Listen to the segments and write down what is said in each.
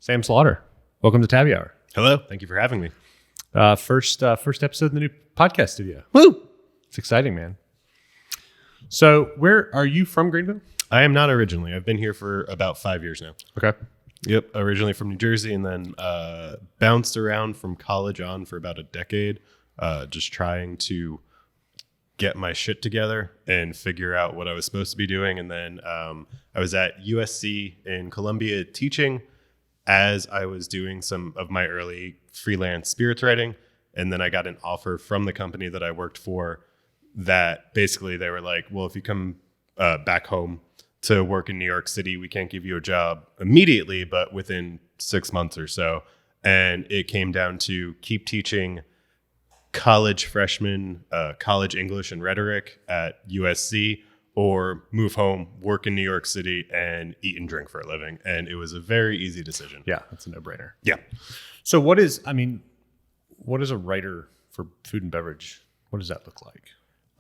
Sam Slaughter. Welcome to Tabbi Hour. Hello. Thank you for having me. First episode in the new podcast studio. Woo! It's exciting, man. So where are you from, Greenville? I am not originally. I've been here for about 5 years now. Okay. Yep. Originally from New Jersey and then bounced around from college on for about a decade, just trying to get my shit together and figure out what I was supposed to be doing. And then I was at USC in Columbia teaching as I was doing some of my early freelance spirits writing. And then I got an offer from the company that I worked for that basically they were like, well, if you come back home to work in New York City, we can't give you a job immediately, but within 6 months or so. And it came down to keep teaching college freshmen, college English and rhetoric at USC, or move home, work in New York City, and eat and drink for a living. And it was a very easy decision. Yeah, that's a no-brainer. Yeah. So what is a writer for food and beverage? What does that look like?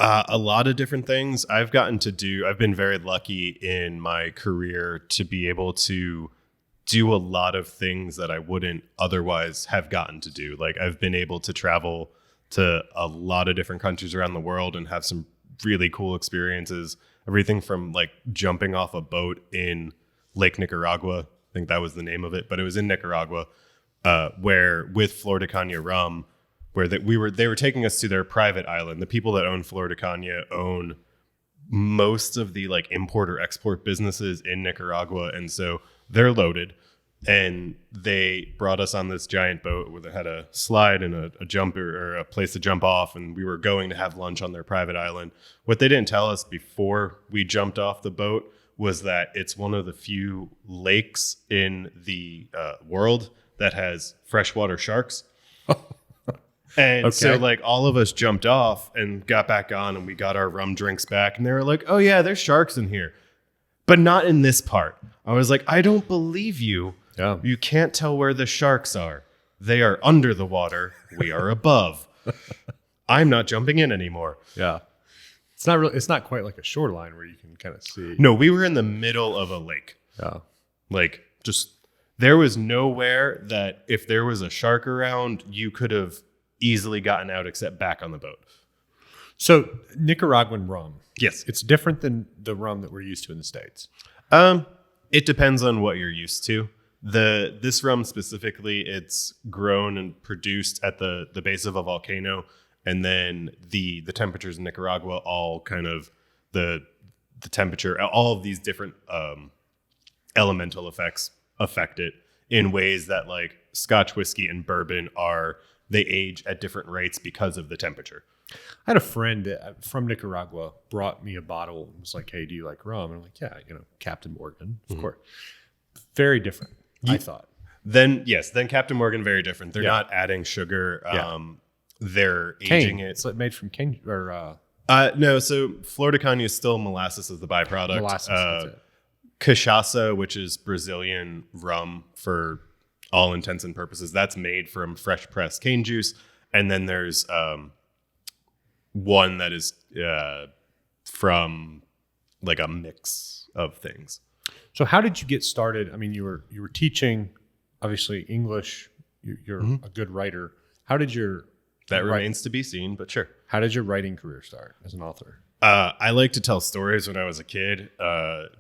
A lot of different things I've been very lucky in my career to be able to do a lot of things that I wouldn't otherwise have gotten to do. Like I've been able to travel to a lot of different countries around the world and have some really cool experiences. Everything from like jumping off a boat in Lake Nicaragua. I think that was the name of it, but it was in Nicaragua, where with Flor de Caña Rum, where they were taking us to their private island. The people that own Flor de Caña own most of the like import or export businesses in Nicaragua. And so they're loaded. And they brought us on this giant boat where they had a slide and a jumper or a place to jump off. And we were going to have lunch on their private island. What they didn't tell us before we jumped off the boat was that it's one of the few lakes in the world that has freshwater sharks. And so like all of us jumped off and got back on and we got our rum drinks back. And they were like, oh yeah, there's sharks in here, but not in this part. I was like, I don't believe you. Yeah. You can't tell where the sharks are. They are under the water. We are above. I'm not jumping in anymore. Yeah. It's not quite like a shoreline where you can kind of see. No, we were in the middle of a lake. Yeah. Like just, there was nowhere that if there was a shark around, you could have easily gotten out except back on the boat. So Nicaraguan rum. Yes. It's different than the rum that we're used to in the States. It depends on what you're used to. This rum specifically, it's grown and produced at the base of a volcano, and then the temperatures in Nicaragua, all kind of the temperature, all of these different elemental effects affect it in ways that like Scotch whiskey and bourbon they age at different rates because of the temperature. I had a friend from Nicaragua brought me a bottle and was like, hey, do you like rum? And I'm like, yeah, Captain Morgan, of course. Very different, I thought. Then Captain Morgan, very different. They're not adding sugar. They're aging it. It's made from cane or... no, so Flor de Caña is still molasses as the byproduct. Molasses, that's it. Cachaça, which is Brazilian rum for all intents and purposes, that's made from fresh pressed cane juice. And then there's one that is from like a mix of things. So how did you get started? I mean, you were teaching, obviously English. You're a good writer. How did that remains to be seen, but sure. How did your writing career start as an author? I like to tell stories when I was a kid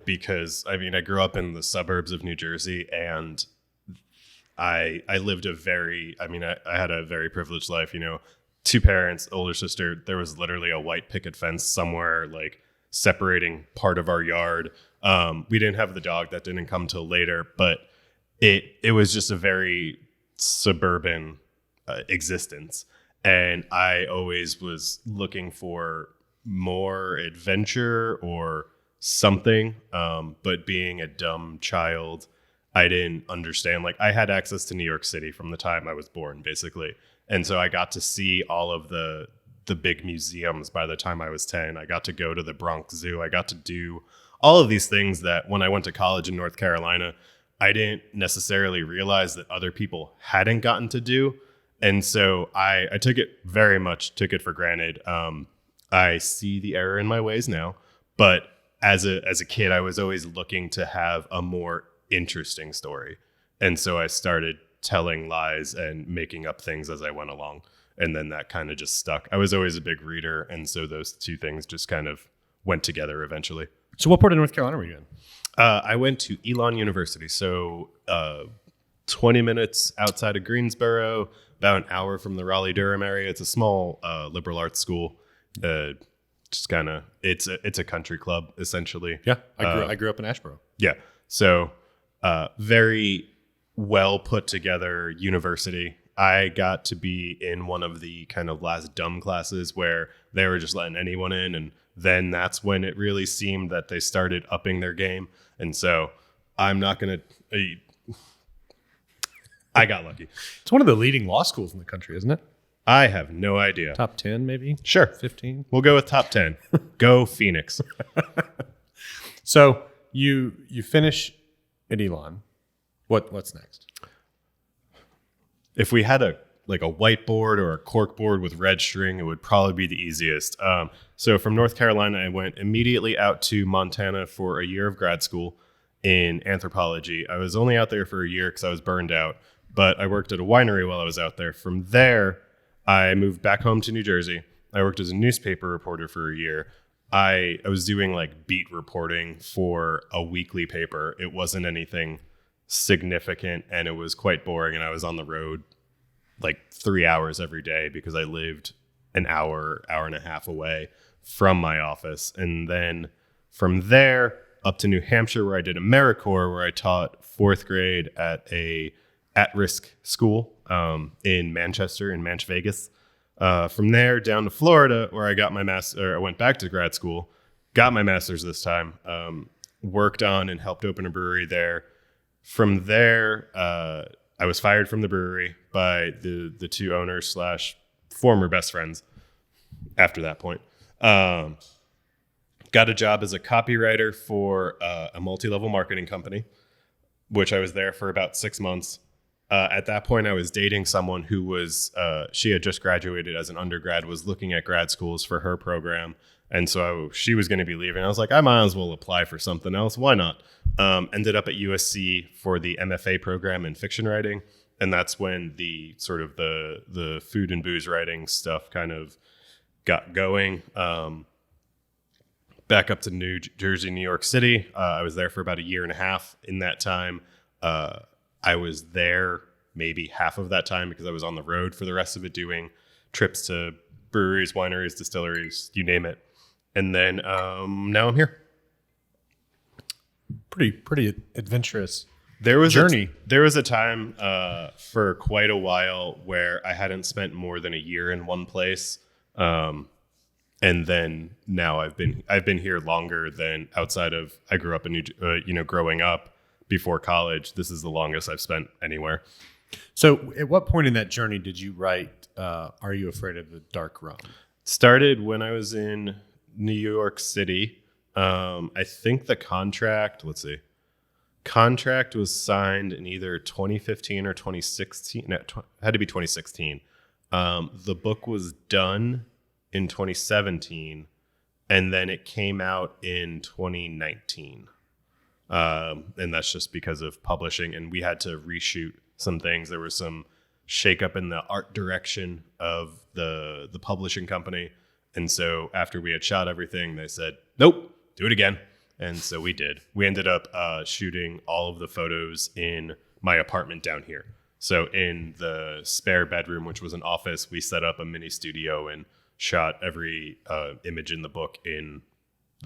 because I grew up in the suburbs of New Jersey, and I lived I had a very privileged life. 2 parents, older sister. There was literally a white picket fence somewhere like separating part of our yard. We didn't have the dog, that didn't come till later, but it was just a very suburban existence. And I always was looking for more adventure or something. But being a dumb child, I didn't understand. Like I had access to New York City from the time I was born, basically. And so I got to see all of the big museums by the time I was 10. I got to go to the Bronx Zoo. I got to do all of these things that when I went to college in North Carolina, I didn't necessarily realize that other people hadn't gotten to do. And so I took it for granted. I see the error in my ways now, but as a kid, I was always looking to have a more interesting story. And so I started telling lies and making up things as I went along. And then that kind of just stuck. I was always a big reader. And so those two things just kind of went together eventually. So what part of North Carolina were you in? I went to Elon University. So 20 minutes outside of Greensboro, about an hour from the Raleigh-Durham area. It's a small liberal arts school. Just kind of, it's a country club, essentially. Yeah, I grew up in Asheboro. Yeah. So very well put together university. I got to be in one of the kind of last dumb classes where they were just letting anyone in. And then that's when it really seemed that they started upping their game. And so I'm not going to, I got lucky. It's one of the leading law schools in the country, isn't it? I have no idea. Top 10, maybe? Sure. 15? We'll go with top 10. Go Phoenix. So you finish at Elon. What's next? If we had a whiteboard or a cork board with red string, it would probably be the easiest. So from North Carolina, I went immediately out to Montana for a year of grad school in anthropology. I was only out there for a year because I was burned out, but I worked at a winery while I was out there. From there, I moved back home to New Jersey. I worked as a newspaper reporter for a year. I was doing like beat reporting for a weekly paper. It wasn't anything significant and it was quite boring. And I was on the road like 3 hours every day because I lived an hour and a half away from my office. And then from there up to New Hampshire, where I did AmeriCorps, where I taught fourth grade at a at-risk school in Manchester, in Manch Vegas. From there down to Florida, where I got my master. I went back to grad school, got my master's this time, worked on and helped open a brewery there. From there, I was fired from the brewery by the two owners / former best friends after that point. Got a job as a copywriter for a multi-level marketing company, which I was there for about 6 months. At that point, I was dating someone who was, she had just graduated as an undergrad, was looking at grad schools for her program. And so she was going to be leaving. I was like, I might as well apply for something else. Why not? Ended up at USC for the MFA program in fiction writing. And that's when the sort of the food and booze writing stuff kind of got going. Back up to New Jersey, New York City. I was there for about a year and a half. In that time, I was there maybe half of that time because I was on the road for the rest of it, doing trips to breweries, wineries, distilleries, you name it. And then now I'm here. Pretty adventurous journey. There was a time for quite a while where I hadn't spent more than a year in one place. And then now I've been here longer than outside of, I grew up in growing up before college. This is the longest I've spent anywhere. So at what point in that journey did you write Are You Afraid of the Dark Rum? Started when I was in New York City. I think the contract was signed in either 2015 or 2016. No, it had to be 2016. The book was done in 2017, and then it came out in 2019. And that's just because of publishing, and we had to reshoot some things. There was some shakeup in the art direction of the publishing company. And so after we had shot everything, they said, nope, do it again. And so we did. We ended up shooting all of the photos in my apartment down here. So in the spare bedroom, which was an office, we set up a mini studio and shot every image in the book in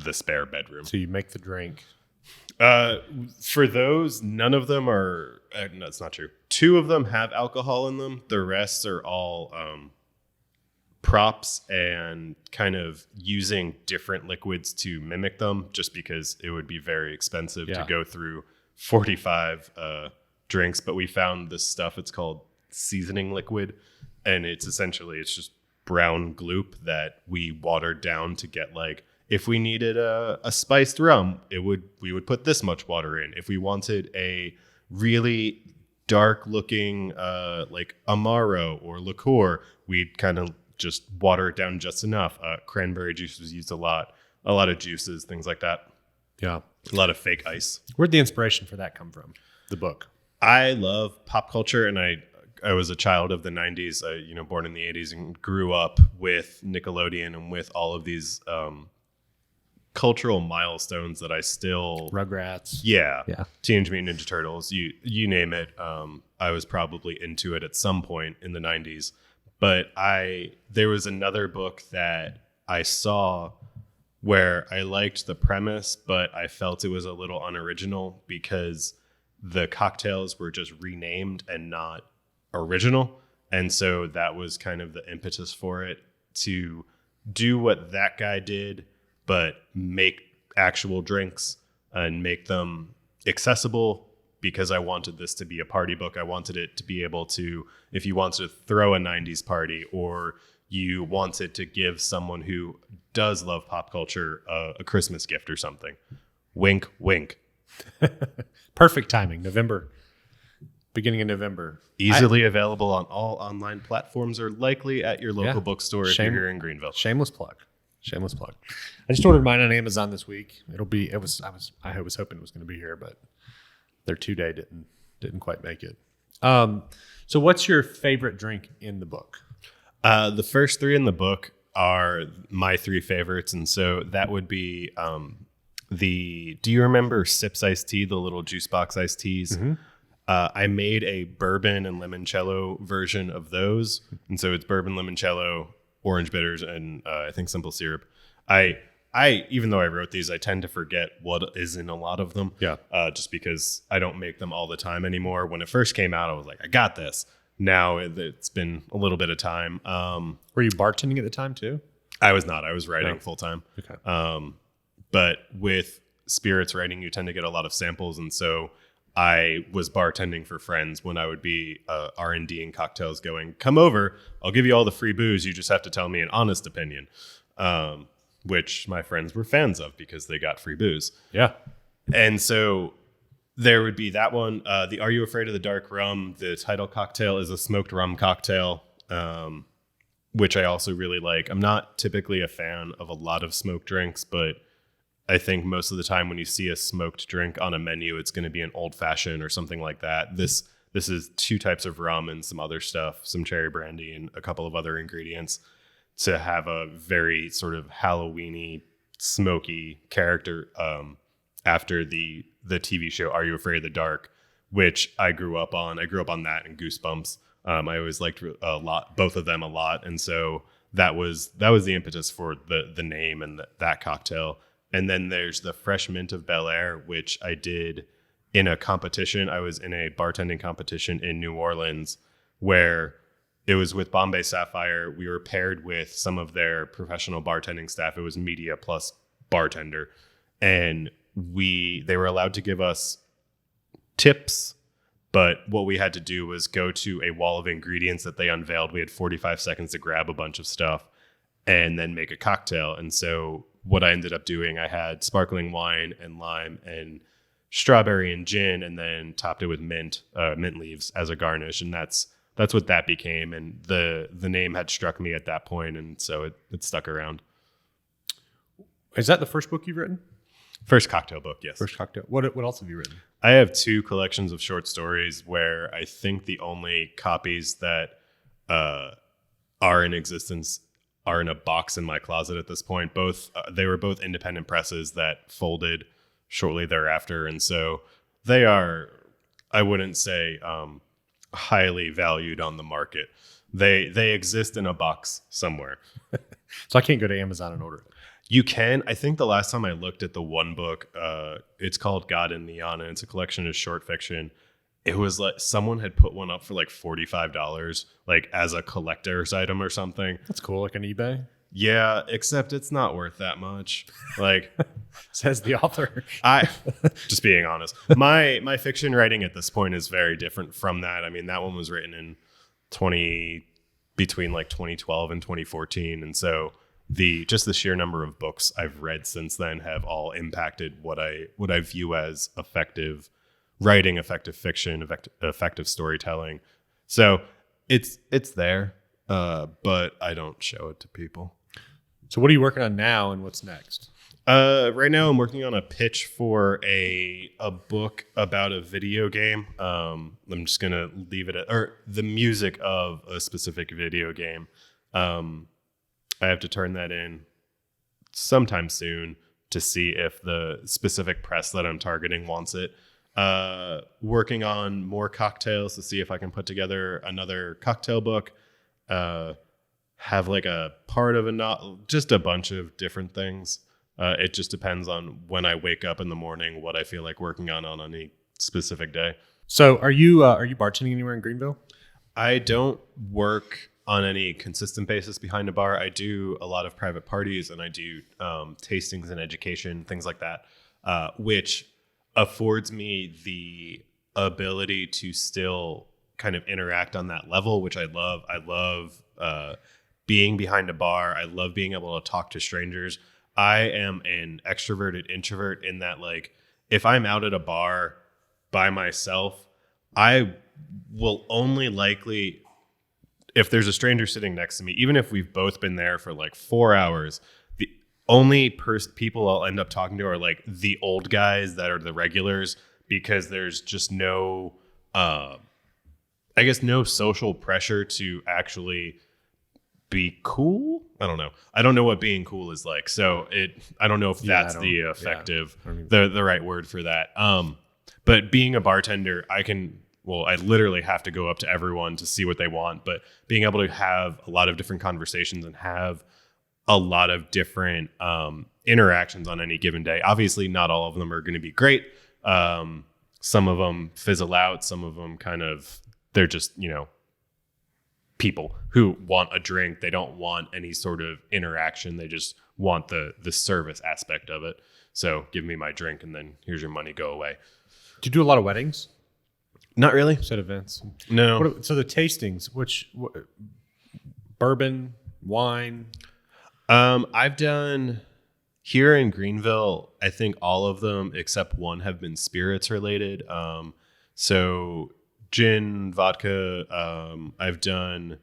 the spare bedroom. So you make the drink. For those, none of them are, no, that's not true. 2 of them have alcohol in them. The rest are all props and kind of using different liquids to mimic them, just because it would be very expensive to go through 45 drinks. But we found this stuff, it's called seasoning liquid, and it's just brown gloop that we watered down to get, like, if we needed a spiced rum, we would put this much water in. If we wanted a really dark looking like Amaro or liqueur, we'd kind of just water it down just enough. Cranberry juice was used a lot of juices, things like that. Yeah. A lot of fake ice. Where'd the inspiration for that come from? The book? I love pop culture, and I was a child of the 90s, born in the 80s, and grew up with Nickelodeon and with all of these cultural milestones that I still Rugrats. Yeah. Yeah. Teenage Mutant Ninja Turtles, you name it. I was probably into it at some point in the 90s. But there was another book that I saw where I liked the premise, but I felt it was a little unoriginal because the cocktails were just renamed and not original. And so that was kind of the impetus for it, to do what that guy did, but make actual drinks and make them accessible, because I wanted this to be a party book. I wanted it to be able to, if you wanted to throw a 90s party, or you wanted to give someone who does love pop culture a Christmas gift or something. Wink, wink. Perfect timing. November. Beginning of November. Easily available on all online platforms, or likely at your local bookstore if you're here in Greenville. Shameless plug. I just ordered mine on Amazon this week. I was hoping it was going to be here, but their 2-day didn't quite make it. So what's your favorite drink in the book? The first 3 in the book are my 3 favorites, and so that would be do you remember Sips iced tea, the little juice box iced teas? Mm-hmm. I made a bourbon and limoncello version of those, and so it's bourbon, limoncello, orange bitters, and I think simple syrup. I even though I wrote these, I tend to forget what is in a lot of them. Yeah. Just because I don't make them all the time anymore. When it first came out, I was like, I got this. Now it's been a little bit of time. Were you bartending at the time too? I was not. I was writing full time. Okay. But with spirits writing, you tend to get a lot of samples, and so I was bartending for friends when I would be R&D and cocktails going, come over, I'll give you all the free booze. You just have to tell me an honest opinion, which my friends were fans of because they got free booze. Yeah. And so there would be that one. The Are You Afraid of the Dark Rum? The title cocktail is a smoked rum cocktail, which I also really like. I'm not typically a fan of a lot of smoked drinks, but I think most of the time when you see a smoked drink on a menu, it's going to be an old fashioned or something like that. This is 2 types of rum and some other stuff, some cherry brandy and a couple of other ingredients, to have a very sort of Halloween-y, smoky character after the TV show Are You Afraid of the Dark, which I grew up on. I grew up on that and Goosebumps. I always liked both of them a lot, and so that was the impetus for the name and that cocktail. And then there's the Fresh Mint of Bel Air, which I did in a competition. I was in a bartending competition in New Orleans where it was with Bombay Sapphire. We were paired with some of their professional bartending staff. It was media plus bartender. And they were allowed to give us tips, but what we had to do was go to a wall of ingredients that they unveiled. We had 45 seconds to grab a bunch of stuff and then make a cocktail. And so what I ended up doing, I had sparkling wine and lime and strawberry and gin, and then topped it with mint leaves as a garnish. And that's what that became. And the name had struck me at that point, and so it stuck around. Is that the first book you've written? First cocktail book, yes. First cocktail. What else have you written? I have 2 collections of short stories where I think the only copies that are in existence are in a box in my closet at this point. They were both independent presses that folded shortly thereafter, and so they are, I wouldn't say highly valued on the market. They exist in a box somewhere. So I can't go to Amazon and order it. You can. I think the last time I looked at the one book, it's called God in Neon, and it's a collection of short fiction. It was like someone had put one up for like $45, like as a collector's item or something. That's cool, like on eBay. Yeah, except it's not worth that much. Like says the author. I just being honest. My fiction writing at this point is very different from that. I mean, that one was written in between like 2012 and 2014, and so the sheer number of books I've read since then have all impacted what I view as effective writing, effective fiction, effective storytelling. So it's there, but I don't show it to people. So what are you working on now, and what's next? Right now I'm working on a pitch for a book about a video game. I'm just gonna leave it at, or the music of a specific video game. I have to turn that in sometime soon to see if the specific press that I'm targeting wants it. Working on more cocktails to see if I can put together another cocktail book. Have like a part of just a bunch of different things. It just depends on when I wake up in the morning, what I feel like working on any specific day. So are you bartending anywhere in Greenville? I don't work on any consistent basis behind a bar. I do a lot of private parties and I do tastings and education, things like that, which affords me the ability to still kind of interact on that level, which I love. I love being behind a bar. I love being able to talk to strangers. I am an extroverted introvert in that, like, if I'm out at a bar by myself, I will only likely, if there's a stranger sitting next to me, even if we've both been there for like 4 hours, the only people I'll end up talking to are like the old guys that are the regulars, because there's just no, I guess, no social pressure to actually be cool. I don't know. I don't know what being cool is like. So I don't know if that's the effective, the right word for that. But being a bartender, I literally have to go up to everyone to see what they want, but being able to have a lot of different conversations and have a lot of different interactions on any given day. Obviously, not all of them are going to be great. Some of them fizzle out. Some of them they're just, people who want a drink. They don't want any sort of interaction. They just want the service aspect of it. So give me my drink and then here's your money, go away. Do you do a lot of weddings? Not really. Set events? No. So the tastings, bourbon, wine? I've done here in Greenville, I think all of them except one have been spirits related. So gin, vodka. I've done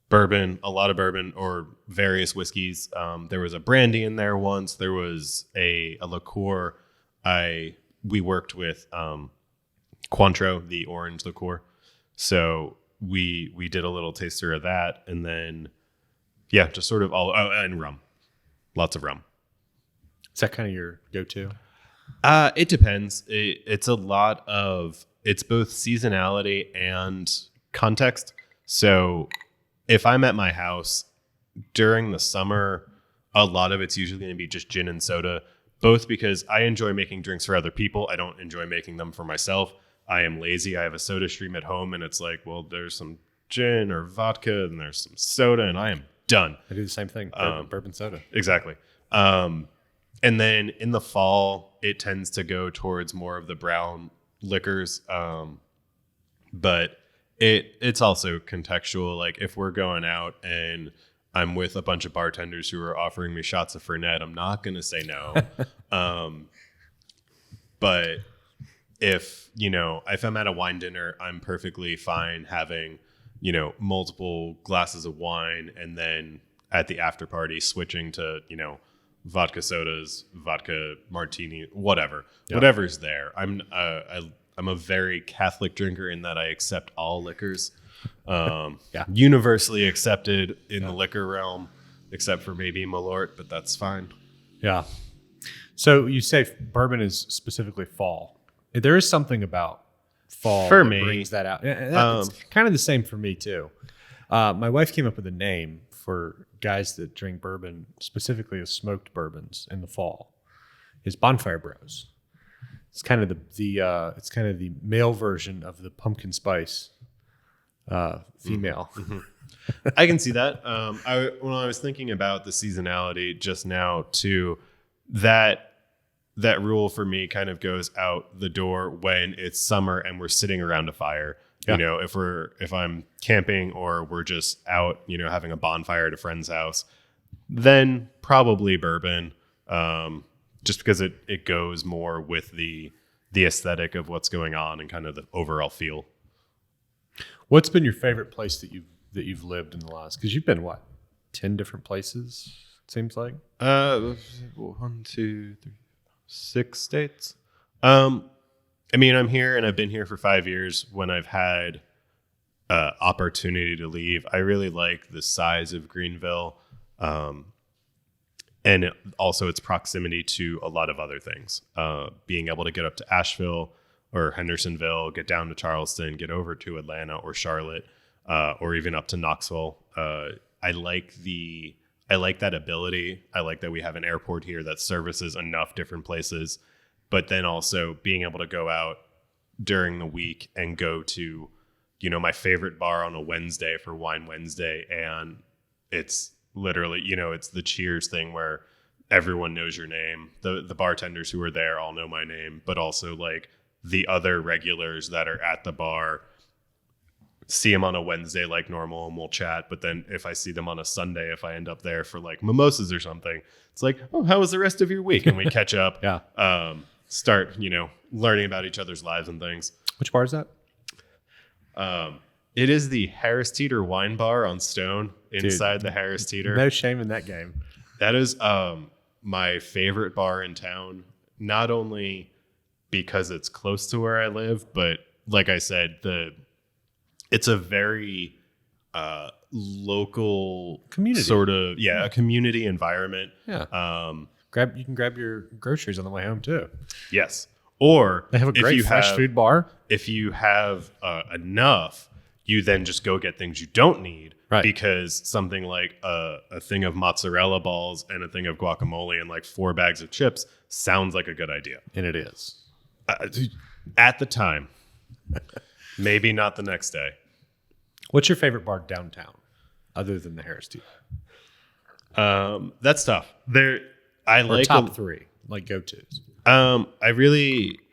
bourbon, a lot of bourbon or various whiskeys. There was a brandy in there once. There was a liqueur. We worked with Cointreau, the orange liqueur. So we did a little taster of that, and then just sort of and rum, lots of rum. Is that kind of your go-to? It depends. It's both seasonality and context. So if I'm at my house during the summer, a lot of it's usually going to be just gin and soda, both because I enjoy making drinks for other people. I don't enjoy making them for myself. I am lazy. I have a soda stream at home and it's like, well, there's some gin or vodka and there's some soda and I am done. I do the same thing. Bourbon soda. Exactly. And then in the fall, it tends to go towards more of the brown liquors. But it's also contextual. Like if we're going out and I'm with a bunch of bartenders who are offering me shots of Fernet, I'm not going to say no. But if I'm at a wine dinner, I'm perfectly fine having, multiple glasses of wine and then at the after party switching to, vodka sodas, vodka martini, whatever's there. I'm a very Catholic drinker in that I accept all liquors. Universally accepted in the liquor realm, except for maybe Malort, but that's fine. Yeah. So you say bourbon is specifically fall. There is something about fall for that me brings that out. It's kind of the same for me too. My wife came up with a name for guys that drink bourbon, specifically as smoked bourbons in the fall, is Bonfire Bros. It's kind of the male version of the pumpkin spice female. Mm-hmm. I can see that. When I was thinking about the seasonality just now too, that rule for me kind of goes out the door when it's summer and we're sitting around a fire. Yeah. If I'm camping or we're just out, having a bonfire at a friend's house, then probably bourbon, just because it goes more with the aesthetic of what's going on and kind of the overall feel. What's been your favorite place that you've lived in the last? Because you've been 10 different places. seems like. 1, 2, 3, 6 states. I mean, I'm here and I've been here for 5 years. When I've had opportunity to leave, I really like the size of Greenville, and also its proximity to a lot of other things. Being able to get up to Asheville or Hendersonville, get down to Charleston, get over to Atlanta or Charlotte, or even up to Knoxville. I like that ability. I like that we have an airport here that services enough different places, but then also being able to go out during the week and go to, my favorite bar on a Wednesday for Wine Wednesday. And it's literally, it's the Cheers thing where everyone knows your name. The bartenders who are there all know my name, but also like the other regulars that are at the bar see them on a Wednesday like normal and we'll chat. But then if I see them on a Sunday, if I end up there for like mimosas or something, it's like, oh, how was the rest of your week? And we catch up. Yeah. Start, learning about each other's lives and things. Which bar is that? It is the Harris Teeter Wine Bar on Stone inside the Harris Teeter. No shame in that game. That is my favorite bar in town, not only because it's close to where I live, but like I said, it's a very local community sort of, a community environment. Yeah. You can grab your groceries on the way home too. Yes. Or they have a great fresh food bar. If you have enough, you then just go get things you don't need. Right. Because something like a thing of mozzarella balls and a thing of guacamole and like 4 bags of chips sounds like a good idea. And it is. At the time. Maybe not the next day. What's your favorite bar downtown other than the Harris Teeter? That's tough. I like top 3, like go-tos.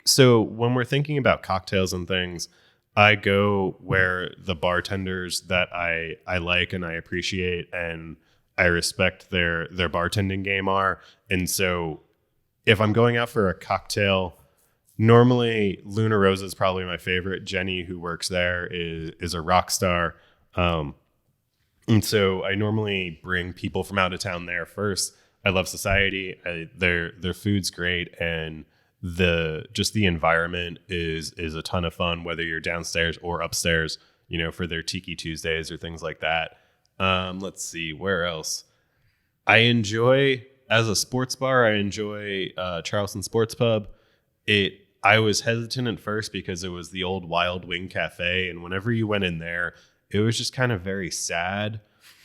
So when we're thinking about cocktails and things, I go where the bartenders that I like and I appreciate and I respect their bartending game are. And so if I'm going out for a cocktail, normally Luna Rosa is probably my favorite. Jenny, who works there, is a rock star. And so I normally bring people from out of town there first. I love Society. Their food's great, and the environment is a ton of fun, whether you're downstairs or upstairs, for their Tiki Tuesdays or things like that. Let's see, where else? I enjoy, as a sports bar, I enjoy Charleston Sports Pub. I was hesitant at first because it was the old Wild Wing Cafe, and whenever you went in there, it was just kind of very sad.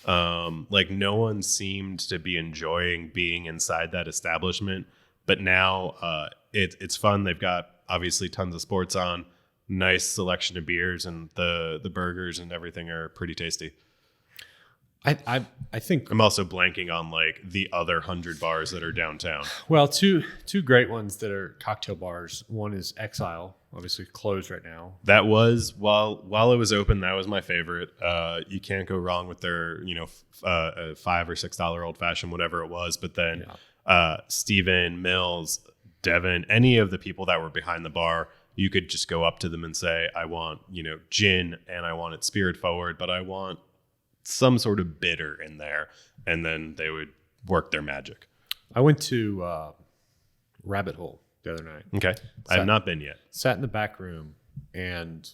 Like no one seemed to be enjoying being inside that establishment, but now it's fun. They've got obviously tons of sports on, nice selection of beers, and the burgers and everything are pretty tasty. I think I'm also blanking on like the other 100 bars that are downtown. Well, two great ones that are cocktail bars. One is Exile, obviously closed right now. That was while it was open, that was my favorite. You can't go wrong with their a $5 or $6 old fashioned, whatever it was. But then Steven, Mills, Devin, any of the people that were behind the bar, you could just go up to them and say, I want gin and I want it spirit forward, but I want some sort of bitter in there, and then they would work their magic. I went to Rabbit Hole the other night. Okay. I have not been yet. Sat in the back room, and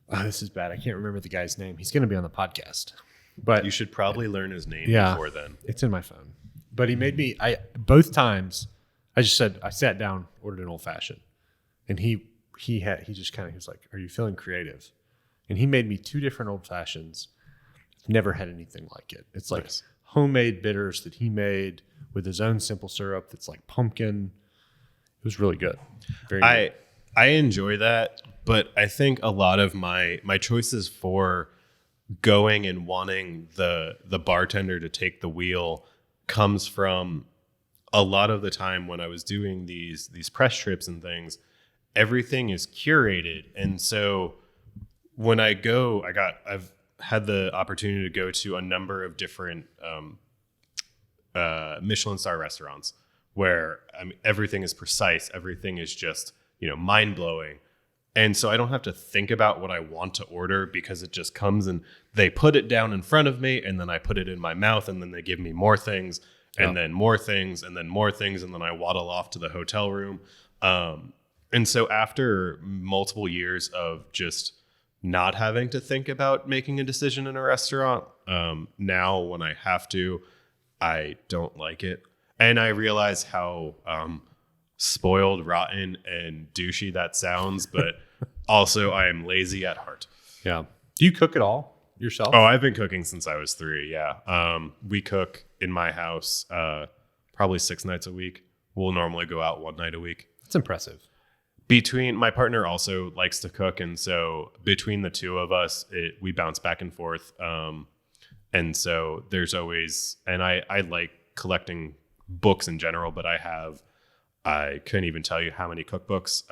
this is bad. I can't remember the guy's name. He's going to be on the podcast. But you should probably learn his name before then. It's in my phone. But he made me, both times, I sat down, ordered an old fashioned, and he was like, "Are you feeling creative?" And he made me 2 different old fashions. Never had anything like it. It's like homemade bitters that he made with his own simple syrup that's like pumpkin. It was really good. Very good. I enjoy that, but I think a lot of my choices for going and wanting the bartender to take the wheel comes from a lot of the time when I was doing these press trips and things, everything is curated. And so when I go, I've had the opportunity to go to a number of different Michelin star restaurants where everything is precise. Everything is just, mind blowing. And so I don't have to think about what I want to order because it just comes and they put it down in front of me and then I put it in my mouth and then they give me more things and then more things and then more things. And then I waddle off to the hotel room. And so after multiple years of just not having to think about making a decision in a restaurant, now when I have to, I don't like it. And I realize how spoiled, rotten, and douchey that sounds, but also I am lazy at heart. Yeah. Do you cook at all yourself? Oh, I've been cooking since I was 3. Yeah. We cook in my house probably 6 nights a week. We'll normally go out 1 night a week. That's impressive. My partner also likes to cook, and so between the two of us, we bounce back and forth. And so there's always, and I like collecting books in general, but I couldn't even tell you how many cookbooks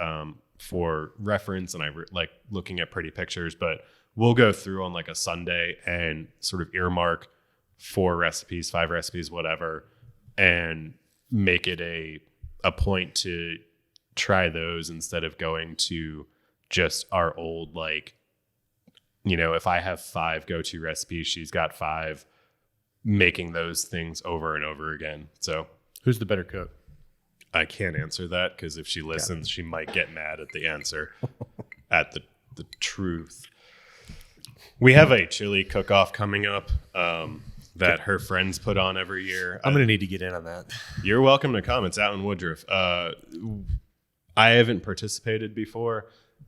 for reference, and I like looking at pretty pictures, but we'll go through on like a Sunday and sort of earmark 4 recipes, 5 recipes, whatever, and make it a point to try those instead of going to just our old, like, you know, if I have 5 go-to recipes, she's got 5, making those things over and over again. So who's the better cook? I can't answer that because if she listens, she might get mad at the answer, at the truth. We have a chili cook-off coming up that her friends put on every year. I'm going to need to get in on that. You're welcome to come. It's out in Woodruff. I haven't participated before,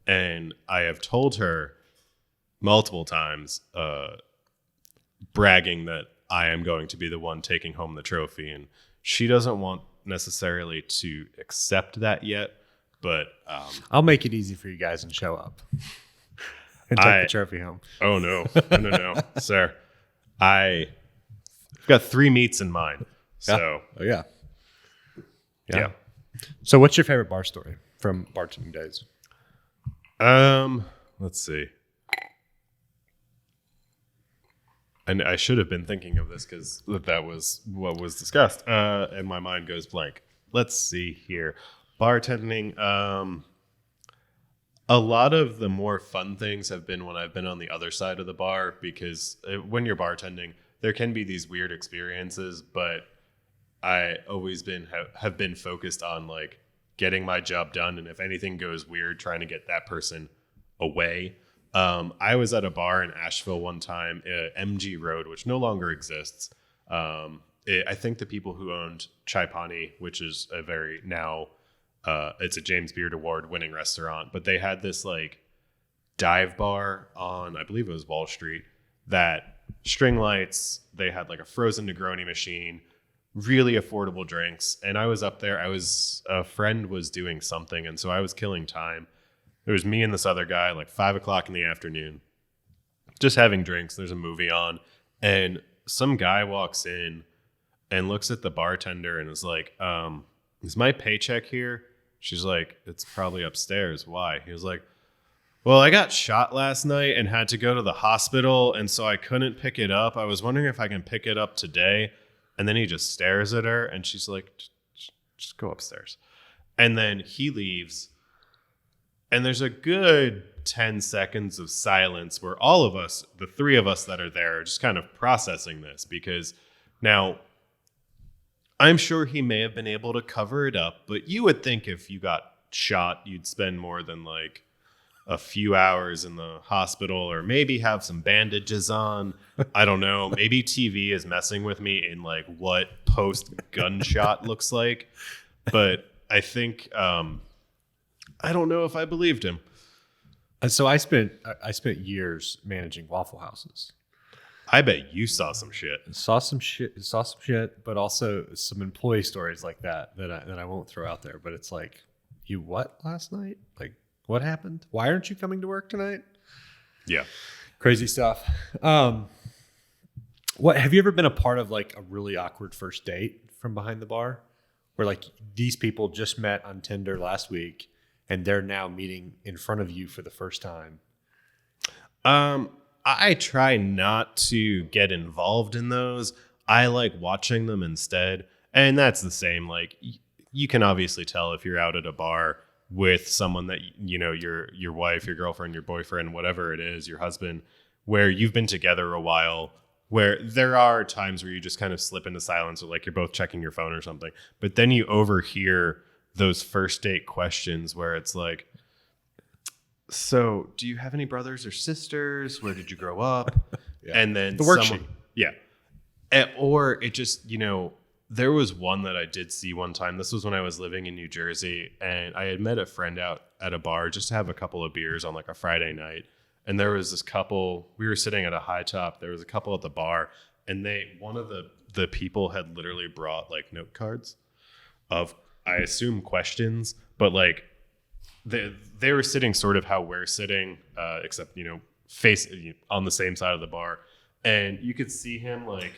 and I have told her multiple times, bragging that I am going to be the one taking home the trophy, and she doesn't want necessarily to accept that yet, but I'll make it easy for you guys and show up and take the trophy home. Oh no, no, sir. I've got 3 meats in mind. So yeah. So what's your favorite bar story from bartending days? Let's see. And I should have been thinking of this because that was what was discussed. And my mind goes blank. Let's see here. Bartending. A lot of the more fun things have been when I've been on the other side of the bar, because when you're bartending, there can be these weird experiences, but I always have been focused on like getting my job done. And if anything goes weird, trying to get that person away. I was at a bar in Asheville one time, MG Road, which no longer exists. I think the people who owned Chai Pani, which is a very now, it's a James Beard Award winning restaurant, but they had this like dive bar on, I believe it was Wall Street, that string lights, they had like a frozen Negroni machine, really affordable drinks. And I was up there, a friend was doing something, and so I was killing time. It was me and this other guy, like 5 o'clock in the afternoon, just having drinks. There's a movie on, and some guy walks in and looks at the bartender and is like, is my paycheck here? She's like, it's probably upstairs. Why? He was like, well, I got shot last night and had to go to the hospital, and so I couldn't pick it up. I was wondering if I can pick it up today. And then he just stares at her, and she's like, just go upstairs. And then he leaves. And there's a good 10 seconds of silence where all of us, the 3 of us that are there, are just kind of processing this, because now I'm sure he may have been able to cover it up, but you would think if you got shot, you'd spend more than like a few hours in the hospital, or maybe have some bandages on. I don't know. Maybe TV is messing with me in like what post gunshot looks like. But I think, I don't know if I believed him. And so I spent years managing Waffle Houses. I bet you saw some shit. Saw some shit, but also some employee stories like that I won't throw out there. But it's like, you what last night? Like, what happened? Why aren't you coming to work tonight? Yeah. Crazy stuff. What have you ever been a part of, like a really awkward first date from behind the bar, where like these people just met on Tinder last week and they're now meeting in front of you for the first time? I try not to get involved in those. I like watching them instead. And that's the same. Like, you can obviously tell if you're out at a bar with someone that, your wife, your girlfriend, your boyfriend, whatever it is, your husband, where you've been together a while, where there are times where you just kind of slip into silence or like you're both checking your phone or something. But then you overhear those first date questions where it's like, so do you have any brothers or sisters? Where did you grow up? Yeah. And then the worksheet. Yeah. Or it just, there was one that I did see one time. This was when I was living in New Jersey, and I had met a friend out at a bar just to have a couple of beers on like a Friday night. And there was this couple, we were sitting at a high top. There was a couple at the bar, and one of the people had literally brought like note cards of, I assume, questions, but like they were sitting sort of how we're sitting, except, face on the same side of the bar. And you could see him like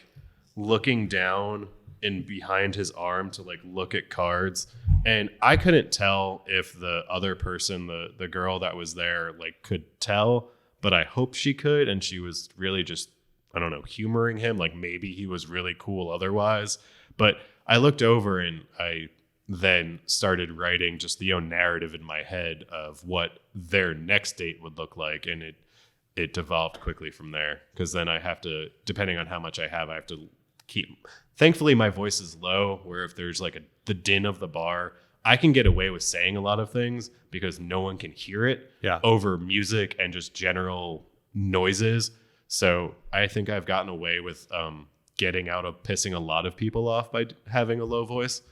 looking down and behind his arm to like look at cards. And I couldn't tell if the other person, the girl that was there, like could tell, but I hope she could. And she was really just, I don't know, humoring him. Like maybe he was really cool otherwise. But I looked over and I then started writing just the own narrative in my head of what their next date would look like. And it devolved quickly from there, because then I have to, depending on how much I have to keep, thankfully my voice is low, where if there's like the din of the bar, I can get away with saying a lot of things because no one can hear it over music and just general noises. So I think I've gotten away with getting out of pissing a lot of people off by having a low voice,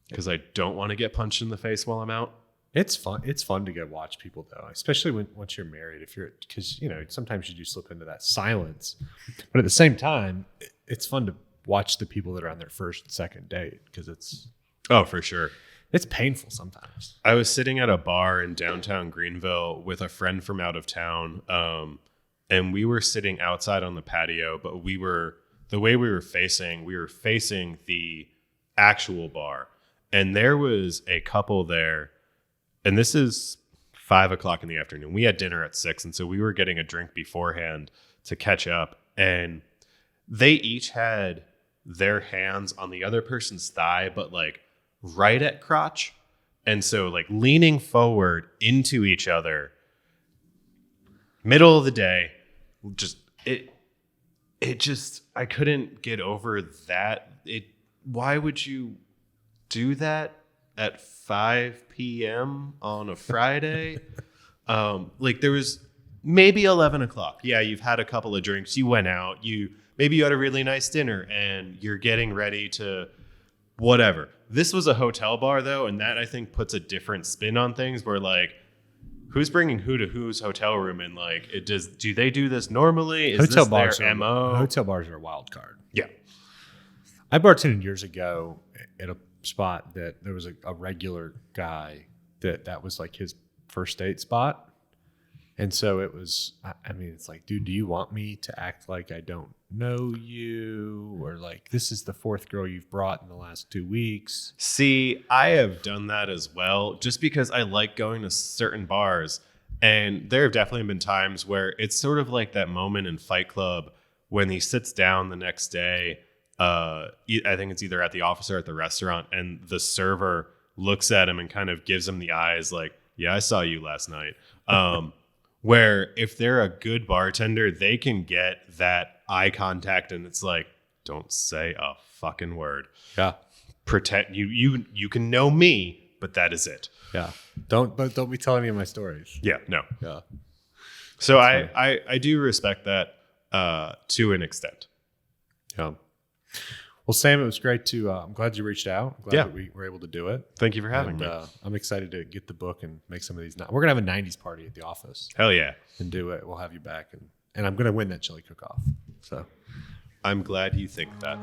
because I don't want to get punched in the face while I'm out. It's fun. It's fun to go watch people though, especially once you're married. Because sometimes you do slip into that silence, but at the same time, it's fun to watch the people that are on their first and second date, because it's for sure. It's painful sometimes. I was sitting at a bar in downtown Greenville with a friend from out of town, and we were sitting outside on the patio, but the way we were facing the actual bar, and there was a couple there. And this is 5:00 in the afternoon. We had dinner at 6:00. And so we were getting a drink beforehand to catch up. And they each had their hands on the other person's thigh, but like right at crotch. And so like leaning forward into each other, middle of the day, I couldn't get over that. Why would you do that at 5 p.m. on a Friday? Like there was maybe 11 o'clock. Yeah, you've had a couple of drinks. You went out. Maybe you had a really nice dinner and you're getting ready to whatever. This was a hotel bar though, and that I think puts a different spin on things, where like, who's bringing who to whose hotel room, and like do they do this normally? Is hotel this bars their MO? Hotel bars are a wild card. Yeah. I bartended years ago at a spot that there was a regular guy that was like his first date spot. And so it was, I mean, it's like, dude, do you want me to act like I don't know you? Or like, this is the fourth girl you've brought in the last 2 weeks. See, I have done that as well, just because I like going to certain bars. And there have definitely been times where it's sort of like that moment in Fight Club when he sits down the next day. I think it's either at the office or at the restaurant, and the server looks at him and kind of gives him the eyes like, yeah, I saw you last night. Where if they're a good bartender, they can get that eye contact, and it's like, don't say a fucking word. Yeah. Pretend you can know me, but that is it. Yeah. Don't be telling me my stories. Yeah. No. Yeah. So I do respect that to an extent. Yeah. Well, Sam, it was great to. I'm glad you reached out. I'm glad that we were able to do it. Thank you for having me. I'm excited to get the book and make some of these. We're gonna have a '90s party at the office. Hell yeah! And do it. We'll have you back, and I'm gonna win that chili cook-off. So I'm glad you think that.